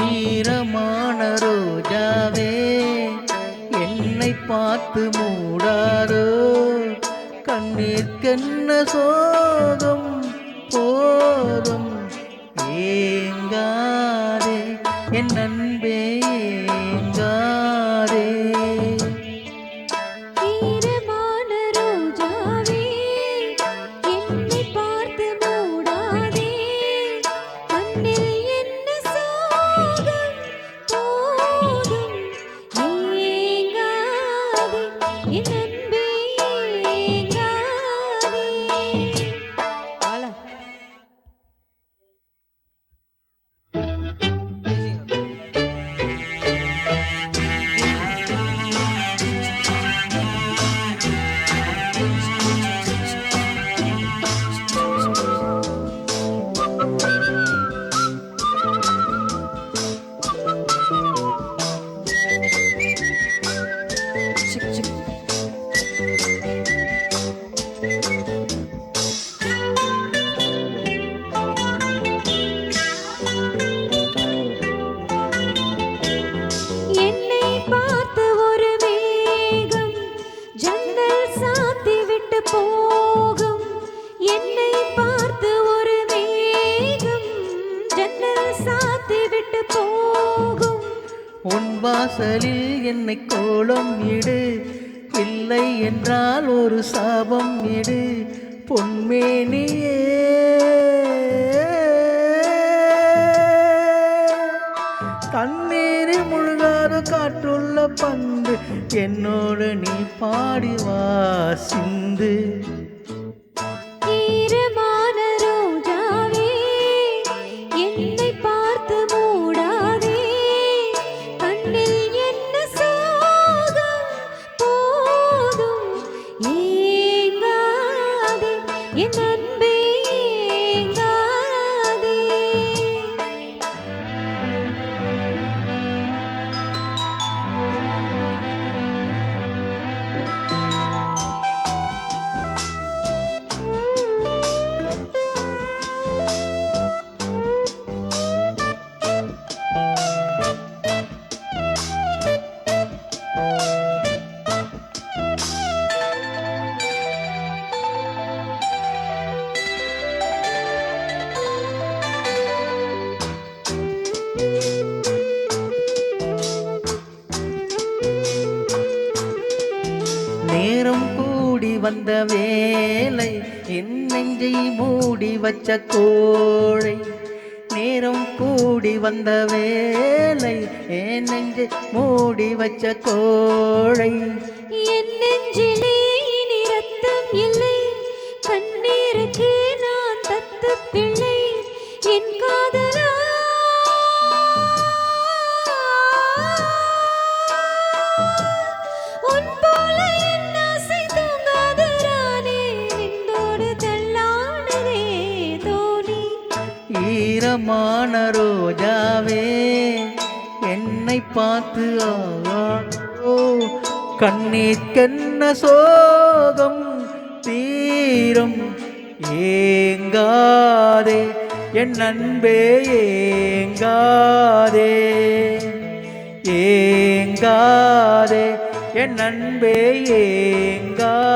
ஈரமான ரோஜாவே என்னை பார்த்து மூடாதோ, கண்ணீர்க்கென்ன சோகம் போதும் ஏங்காதே என் அன்பே ஏங்காதே. உன் வாசலில் என்னை கோலம் இடு, இல்லை என்றால் ஒரு சாபம் இடு பொன்மேனியே. தண்ணீரில் முழுகாத காற்றுள்ள பந்து என்னோடு நீ பாடி வா சிந்து. நேரம் கூடி வந்த வேலை என் நெஞ்சை மூடி வச்ச கோழை. நேரம் கூடி வந்த வேலை என் நெஞ்சை மூடி வச்ச கோழை. என் நெஞ்சிலே இனி ரத்தம் இல்லை, கண்ணீருக்கு நான் தத்து பிள்ளை. என் காதலா ஈரமான ரோஜாவே என்னை பார்த்து ஓ கண்ணீர்க்கென்ன சோகம் தீரும் ஏங்காதே என் அன்பே ஏங்காதே ஏங்காதே என் அன்பே ஏங்காதே.